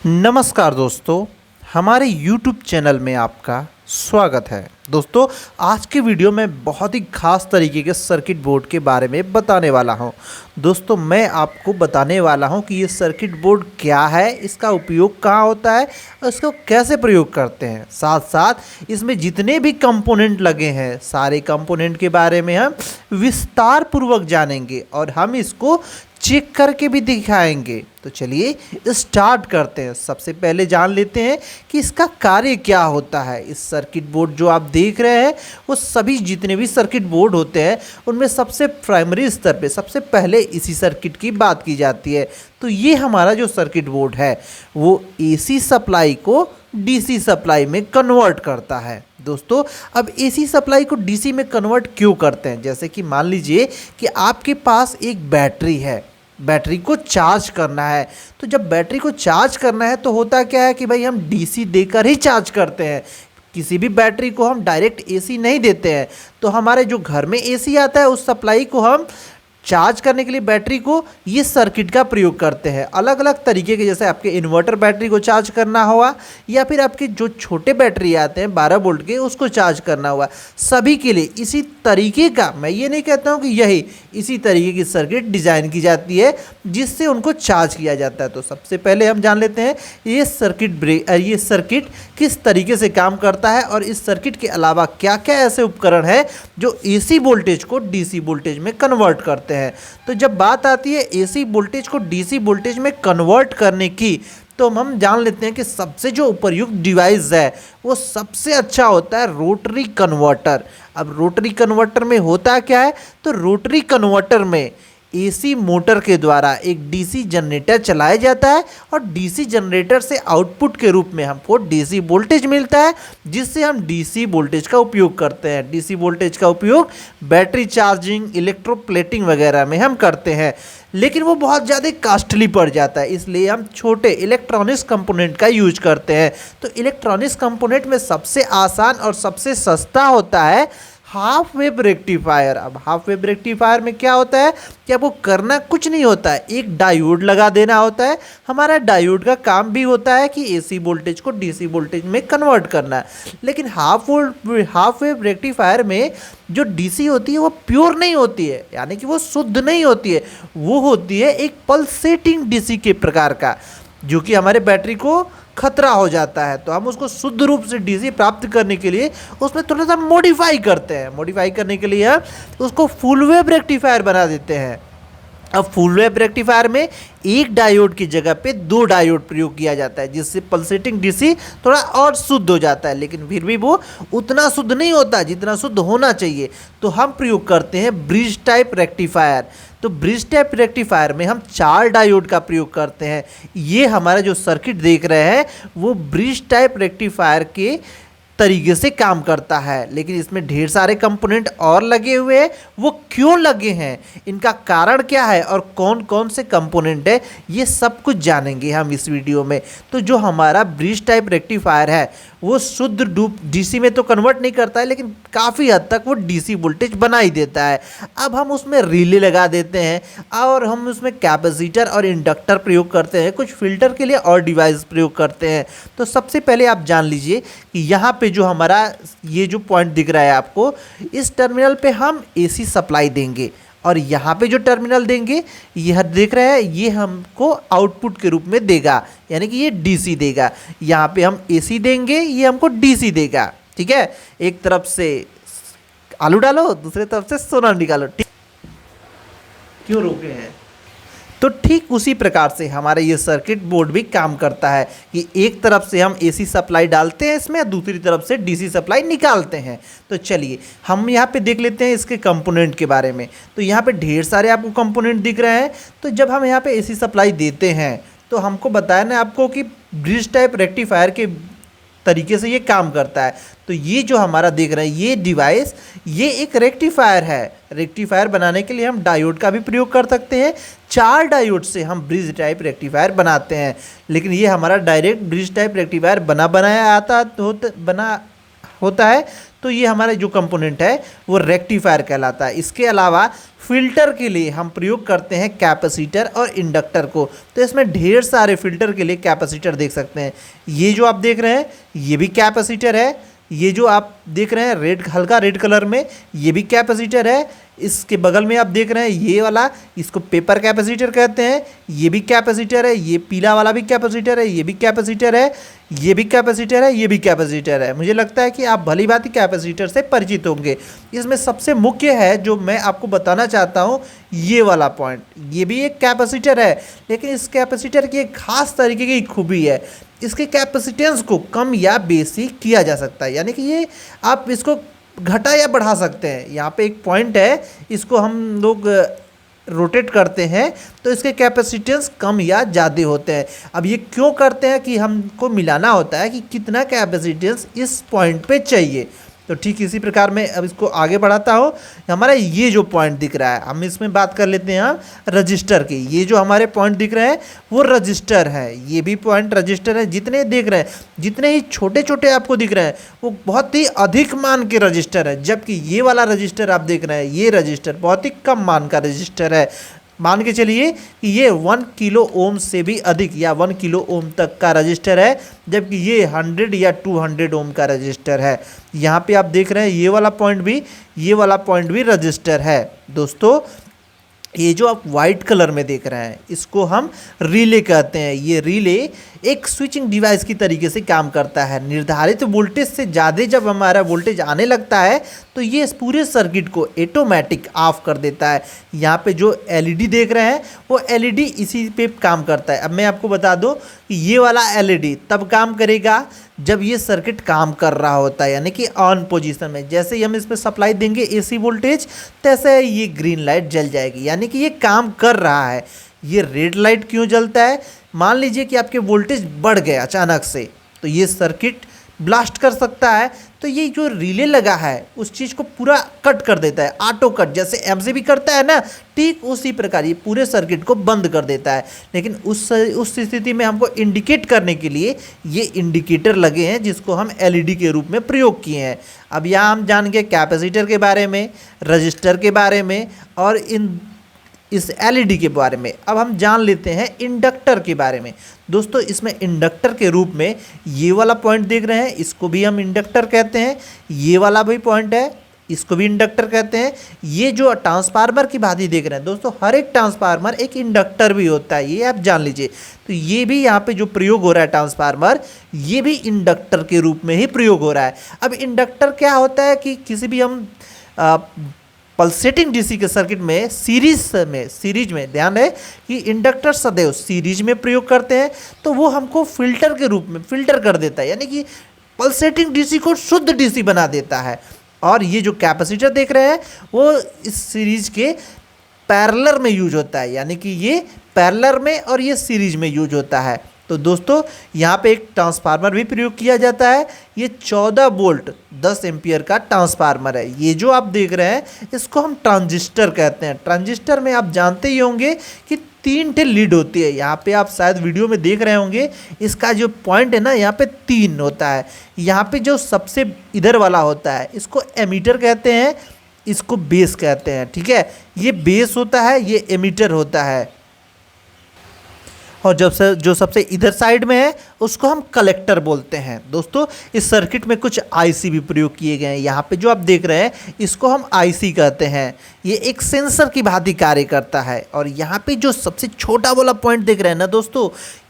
नमस्कार दोस्तों, हमारे YouTube चैनल में आपका स्वागत है। दोस्तों, आज के वीडियो में बहुत ही खास तरीके के सर्किट बोर्ड के बारे में बताने वाला हूं। दोस्तों, मैं आपको बताने वाला हूं कि ये सर्किट बोर्ड क्या है, इसका उपयोग कहाँ होता है और इसको कैसे प्रयोग करते हैं। साथ साथ इसमें जितने भी कंपोनेंट लगे हैं, सारे कंपोनेंट के बारे में हम विस्तार पूर्वक जानेंगे और हम इसको चेक करके भी दिखाएंगे। तो चलिए स्टार्ट करते हैं। सबसे पहले जान लेते हैं कि इसका कार्य क्या होता है। इस सर्किट बोर्ड जो आप देख रहे हैं, वो सभी जितने भी सर्किट बोर्ड होते हैं उनमें सबसे प्राइमरी स्तर पे सबसे पहले इसी सर्किट की बात की जाती है। तो ये हमारा जो सर्किट बोर्ड है वो एसी सप्लाई को डीसी सप्लाई में कन्वर्ट करता है। दोस्तों, अब एसी सप्लाई को डीसी में कन्वर्ट क्यों करते हैं? जैसे कि मान लीजिए कि आपके पास एक बैटरी है, बैटरी को चार्ज करना है। तो जब बैटरी को चार्ज करना है तो होता क्या है कि भाई हम डीसी देकर ही चार्ज करते हैं। किसी भी बैटरी को हम डायरेक्ट एसी नहीं देते हैं। तो हमारे जो घर में एसी आता है उस सप्लाई को हम चार्ज करने के लिए बैटरी को ये सर्किट का प्रयोग करते हैं। अलग अलग तरीके के, जैसे आपके इन्वर्टर बैटरी को चार्ज करना हुआ या फिर आपके जो छोटे बैटरी आते हैं 12 वोल्ट के, उसको चार्ज करना हुआ, सभी के लिए इसी तरीके का, मैं ये नहीं कहता हूँ कि यही इसी तरीके की सर्किट डिज़ाइन की जाती है जिससे उनको चार्ज किया जाता है। तो सबसे पहले हम जान लेते हैं ये सर्किट किस तरीके से काम करता है और इस सर्किट के अलावा क्या क्या ऐसे उपकरण हैं जो एसी वोल्टेज को डीसी वोल्टेज में कन्वर्ट करते हैं। तो जब बात आती है एसी वोल्टेज को डीसी वोल्टेज में कन्वर्ट करने की, तो हम जान लेते हैं कि सबसे जो उपयुक्त डिवाइस है वो सबसे अच्छा होता है रोटरी कन्वर्टर। अब रोटरी कन्वर्टर में होता क्या है, तो रोटरी कन्वर्टर में एसी मोटर के द्वारा एक डीसी जनरेटर चलाया जाता है और डीसी जनरेटर से आउटपुट के रूप में हमको डीसी वोल्टेज मिलता है, जिससे हम डीसी वोल्टेज का उपयोग करते हैं। डीसी वोल्टेज का उपयोग बैटरी चार्जिंग, इलेक्ट्रोप्लेटिंग वगैरह में हम करते हैं, लेकिन वो बहुत ज़्यादा कॉस्टली पड़ जाता है, इसलिए हम छोटे इलेक्ट्रॉनिक्स कंपोनेंट का यूज करते हैं। तो इलेक्ट्रॉनिक्स कंपोनेंट में सबसे आसान और सबसे सस्ता होता है हाफ वेव रेक्टिफायर। अब हाफ वेव रेक्टिफायर में क्या होता है कि आपको करना कुछ नहीं होता है, एक डायोड लगा देना होता है। हमारा डायोड का काम भी होता है कि एसी वोल्टेज को डीसी वोल्टेज में कन्वर्ट करना है। लेकिन हाफ वेव रेक्टिफायर में जो डीसी होती है वो प्योर नहीं होती है, यानी कि वो शुद्ध नहीं होती है। वो होती है एक पल्सेटिंग डीसी के प्रकार का, जो कि हमारे बैटरी को खतरा हो जाता है। तो हम उसको शुद्ध रूप से डीसी प्राप्त करने के लिए उसमें थोड़ा सा मॉडिफाई करते हैं। मॉडिफाई करने के लिए हम उसको फुल वेव रेक्टिफायर बना देते हैं। अब फुल वेव रेक्टिफायर में एक डायोड की जगह पे 2 डायोड प्रयोग किया जाता है, जिससे पल्सेटिंग डीसी थोड़ा और शुद्ध हो जाता है, लेकिन फिर भी वो उतना शुद्ध नहीं होता जितना शुद्ध होना चाहिए। तो हम प्रयोग करते हैं ब्रिज टाइप रेक्टिफायर। तो ब्रिज टाइप रेक्टिफायर में हम 4 डायोड का प्रयोग करते हैं। ये हमारा जो सर्किट देख रहे हैं वो ब्रिज टाइप रेक्टिफायर के तरीके से काम करता है, लेकिन इसमें ढेर सारे कंपोनेंट और लगे हुए हैं। वो क्यों लगे हैं, इनका कारण क्या है और कौन कौन से कंपोनेंट है, ये सब कुछ जानेंगे हम इस वीडियो में। तो जो हमारा ब्रिज टाइप रेक्टिफायर है वो शुद्ध रूप डीसी में तो कन्वर्ट नहीं करता है, लेकिन काफ़ी हद तक वो डीसी वोल्टेज बना ही देता है। अब हम उसमें रिले लगा देते हैं और हम उसमें कैपेसिटर और इंडक्टर प्रयोग करते हैं, कुछ फिल्टर के लिए और डिवाइस प्रयोग करते हैं। तो सबसे पहले आप जान लीजिए कि यहाँ पे जो हमारा ये जो पॉइंट दिख रहा है आपको, इस टर्मिनल पे हम एसी सप्लाई देंगे और यहाँ पे जो टर्मिनल देंगे, यह देख रहे हैं, ये हमको आउटपुट के रूप में देगा, यानी कि ये डीसी देगा। यहाँ पे हम एसी देंगे, ये हमको डीसी देगा। ठीक है, एक तरफ से आलू डालो, दूसरी तरफ से सोना निकालो। ठीक, क्यों रोके हैं? तो ठीक उसी प्रकार से हमारा ये सर्किट बोर्ड भी काम करता है कि एक तरफ से हम एसी सप्लाई डालते हैं इसमें, दूसरी तरफ से डीसी सप्लाई निकालते हैं। तो चलिए हम यहाँ पे देख लेते हैं इसके कंपोनेंट के बारे में। तो यहाँ पे ढेर सारे आपको कंपोनेंट दिख रहे हैं। तो जब हम यहाँ पे एसी सप्लाई देते हैं तो हमको बताया ना आपको कि ब्रिज टाइप रेक्टिफायर के तरीके से ये काम करता है। तो ये जो हमारा देख रहे हैं ये डिवाइस, ये एक रेक्टिफायर है। रेक्टिफायर बनाने के लिए हम डायोड का भी प्रयोग कर सकते हैं। 4 डायोड से हम ब्रिज टाइप रेक्टिफायर बनाते हैं, लेकिन ये हमारा डायरेक्ट ब्रिज टाइप रेक्टिफायर बना होता है तो ये हमारा जो कंपोनेंट है वो रेक्टिफायर कहलाता है। इसके अलावा फ़िल्टर के लिए हम प्रयोग करते हैं कैपेसिटर और इंडक्टर को। तो इसमें ढेर सारे फ़िल्टर के लिए कैपेसिटर देख सकते हैं। ये जो आप देख रहे हैं ये भी कैपेसिटर है। ये जो आप देख रहे हैं रेड, हल्का रेड कलर में, ये भी कैपेसिटर है। इसके बगल में आप देख रहे हैं ये वाला, इसको पेपर कैपेसिटर कहते हैं, ये भी कैपेसिटर है। ये पीला वाला भी कैपेसिटर है, ये भी कैपेसिटर है, ये भी कैपेसिटर है, ये भी कैपेसिटर है। मुझे लगता है कि आप भली भांति कैपेसिटर से परिचित होंगे। इसमें सबसे मुख्य है जो मैं आपको बताना चाहता हूँ, ये वाला पॉइंट, ये भी एक कैपेसिटर है, लेकिन इस कैपेसिटर की एक खास तरीके की खूबी है, इसके कैपेसिटेंस को कम या बेसी किया जा सकता है। यानी कि ये आप इसको घटा या बढ़ा सकते हैं। यहाँ पे एक पॉइंट है, इसको हम लोग रोटेट करते हैं तो इसके कैपेसिटेंस कम या ज़्यादा होते हैं। अब ये क्यों करते हैं कि हमको मिलाना होता है कि कितना कैपेसिटेंस इस पॉइंट पे चाहिए। तो ठीक इसी प्रकार मैं अब इसको आगे बढ़ाता हूँ। हमारा ये जो पॉइंट दिख रहा है, हम इसमें बात कर लेते हैं रजिस्टर की। ये जो हमारे पॉइंट दिख रहे हैं वो रजिस्टर है, ये भी पॉइंट रजिस्टर है। जितने देख रहे हैं, जितने ही छोटे छोटे आपको दिख रहे हैं वो बहुत ही अधिक मान के रजिस्टर है, जबकि ये वाला रजिस्टर आप देख रहे हैं, ये रजिस्टर बहुत ही कम मान का रजिस्टर है। मान के चलिए कि ये 1 किलो ओम से भी अधिक या 1 किलो ओम तक का रजिस्टर है, जबकि ये 100 या 200 ओम का रजिस्टर है। यहाँ पे आप देख रहे हैं ये वाला पॉइंट भी रजिस्टर है। दोस्तों ये जो आप वाइट कलर में देख रहे हैं इसको हम रिले कहते हैं। ये रिले एक स्विचिंग डिवाइस की तरीके से काम करता है। निर्धारित वोल्टेज से ज़्यादा जब हमारा वोल्टेज आने लगता है तो ये इस पूरे सर्किट को ऑटोमेटिक ऑफ कर देता है। यहाँ पे जो एलईडी देख रहे हैं वो एलईडी इसी पे काम करता है। अब मैं आपको बता दूं कि ये वाला एलईडी तब काम करेगा जब ये सर्किट काम कर रहा होता है, यानी कि ऑन पोजीशन में। जैसे ही हम इसमें सप्लाई देंगे एसी वोल्टेज, तैसे ये ग्रीन लाइट जल जाएगी, यानी कि ये काम कर रहा है। ये रेड लाइट क्यों जलता है? मान लीजिए कि आपके वोल्टेज बढ़ गए अचानक से, तो ये सर्किट ब्लास्ट कर सकता है। तो ये जो रिले लगा है उस चीज़ को पूरा कट कर देता है, ऑटो कट, जैसे एमसीबी करता है ना, ठीक उसी प्रकार ये पूरे सर्किट को बंद कर देता है। लेकिन उस स्थिति में हमको इंडिकेट करने के लिए ये इंडिकेटर लगे हैं, जिसको हम एलईडी के रूप में प्रयोग किए हैं। अब यहाँ हम जान गए कैपेसिटर के बारे में, रजिस्टर के बारे में और इस एलईडी के बारे में। अब हम जान लेते हैं इंडक्टर के बारे में। दोस्तों इसमें इंडक्टर के रूप में ये वाला पॉइंट देख रहे हैं, इसको भी हम इंडक्टर कहते हैं। ये वाला भी पॉइंट है, इसको भी इंडक्टर कहते हैं। ये जो ट्रांसफार्मर की भांति देख रहे हैं दोस्तों, हर एक ट्रांसफार्मर एक इंडक्टर भी होता है, ये आप जान लीजिए। तो ये भी यहाँ पे जो प्रयोग हो रहा है ट्रांसफार्मर, ये भी इंडक्टर के रूप में ही प्रयोग हो रहा है। अब इंडक्टर क्या होता है कि किसी भी हम पल्सेटिंग डीसी के सर्किट में सीरीज में ध्यान है कि इंडक्टर सदैव सीरीज में प्रयोग करते हैं, तो वो हमको फिल्टर के रूप में फिल्टर कर देता है, यानी कि पल्सेटिंग डीसी को शुद्ध डीसी बना देता है। और ये जो कैपेसिटर देख रहे हैं वो इस सीरीज के पैरेलल में यूज होता है, यानी कि ये पैरेलल में और ये सीरीज में यूज होता है। तो दोस्तों यहाँ पे एक ट्रांसफार्मर भी प्रयोग किया जाता है। ये 14 वोल्ट 10 एम्पियर का ट्रांसफार्मर है। ये जो आप देख रहे हैं इसको हम ट्रांजिस्टर कहते हैं। ट्रांजिस्टर में आप जानते ही होंगे कि 3 ठे लीड होती है। यहाँ पे आप शायद वीडियो में देख रहे होंगे, इसका जो पॉइंट है ना, यहाँ पे 3 होता है। यहाँ पे जो सबसे इधर वाला होता है इसको एमीटर कहते हैं, इसको बेस कहते हैं। ठीक है, ये बेस होता है, ये एमीटर होता है। और जो सबसे इधर साइड में है उसको हम कलेक्टर बोलते हैं। दोस्तों इस सर्किट में कुछ आईसी भी प्रयोग किए गए हैं। यहाँ पे जो आप देख रहे हैं इसको हम आईसी कहते हैं। ये एक सेंसर की भांति कार्य करता है। और यहाँ पे जो सबसे छोटा वाला पॉइंट देख रहे हैं ना दोस्तों,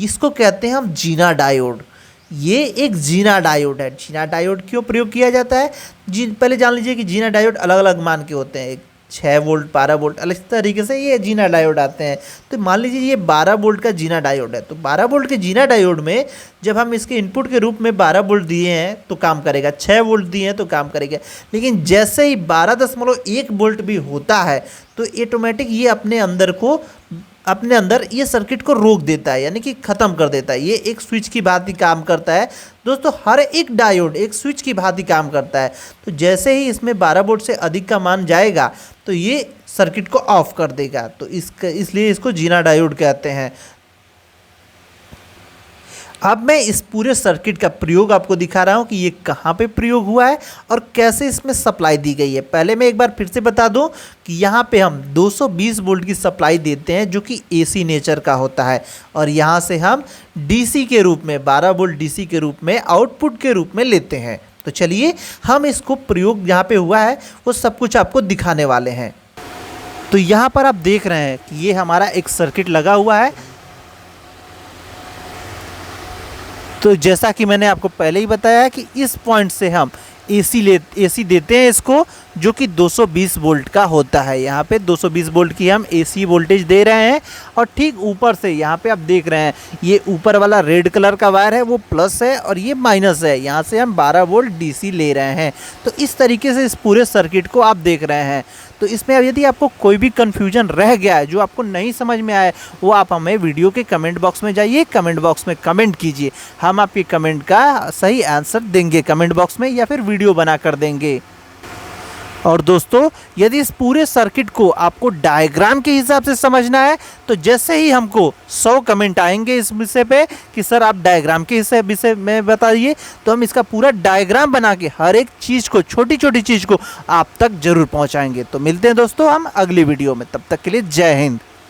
इसको कहते हैं हम जीना डायोड। ये एक जीना डायोड है। जीना डायोड क्यों प्रयोग किया जाता है? पहले जान लीजिए कि जीना डायोड अलग अलग मान के होते हैं, 6 वोल्ट 12 वोल्ट अलग तरीके से ये जीना डायोड आते हैं। तो मान लीजिए ये 12 वोल्ट का जीना डायोड है। तो 12 वोल्ट के जीना डायोड में जब हम इसके इनपुट के रूप में 12 वोल्ट दिए हैं तो काम करेगा, 6 वोल्ट दिए हैं तो काम करेगा। लेकिन जैसे ही 12.1 वोल्ट भी होता है तो ऑटोमेटिक ये अपने अंदर ये सर्किट को रोक देता है, यानी कि ख़त्म कर देता है। ये एक स्विच की भांति काम करता है। दोस्तों हर एक डायोड एक स्विच की भांति काम करता है। तो जैसे ही इसमें 12 वोल्ट से अधिक का मान जाएगा तो ये सर्किट को ऑफ कर देगा। तो इसलिए इसको जीना डायोड कहते हैं। अब मैं इस पूरे सर्किट का प्रयोग आपको दिखा रहा हूँ कि ये कहाँ पे प्रयोग हुआ है और कैसे इसमें सप्लाई दी गई है। पहले मैं एक बार फिर से बता दूँ कि यहाँ पे हम 220 वोल्ट की सप्लाई देते हैं जो कि एसी नेचर का होता है, और यहाँ से हम डीसी के रूप में 12 वोल्ट डीसी के रूप में आउटपुट के रूप में लेते हैं। तो चलिए हम इसको प्रयोग यहाँ पे हुआ है वो सब कुछ आपको दिखाने वाले हैं। तो यहाँ पर आप देख रहे हैं कि ये हमारा एक सर्किट लगा हुआ है। तो जैसा कि मैंने आपको पहले ही बताया कि इस पॉइंट से हम एसी देते हैं इसको, जो कि 220 वोल्ट का होता है। यहाँ पे 220 वोल्ट की हम एसी वोल्टेज दे रहे हैं, और ठीक ऊपर से यहाँ पे आप देख रहे हैं ये ऊपर वाला रेड कलर का वायर है वो प्लस है और ये माइनस है। यहाँ से हम 12 वोल्ट डीसी ले रहे हैं। तो इस तरीके से इस पूरे सर्किट को आप देख रहे हैं। तो इसमें अब यदि आपको कोई भी कन्फ्यूजन रह गया है, जो आपको नहीं समझ में आया, वो आप हमें वीडियो के कमेंट बॉक्स में जाइए, कमेंट बॉक्स में कमेंट कीजिए। हम आपके कमेंट का सही आंसर देंगे कमेंट बॉक्स में, या फिर वीडियो बना कर देंगे। और दोस्तों, यदि इस पूरे सर्किट को आपको डायग्राम के हिसाब से समझना है, तो जैसे ही हमको 100 कमेंट आएंगे इस विषय पे कि सर आप डायग्राम के विषय में बताइए, तो हम इसका पूरा डायग्राम बना के हर एक चीज़ को, छोटी छोटी चीज़ को आप तक जरूर पहुंचाएंगे। तो मिलते हैं दोस्तों हम अगली वीडियो में, तब तक के लिए जय हिंद।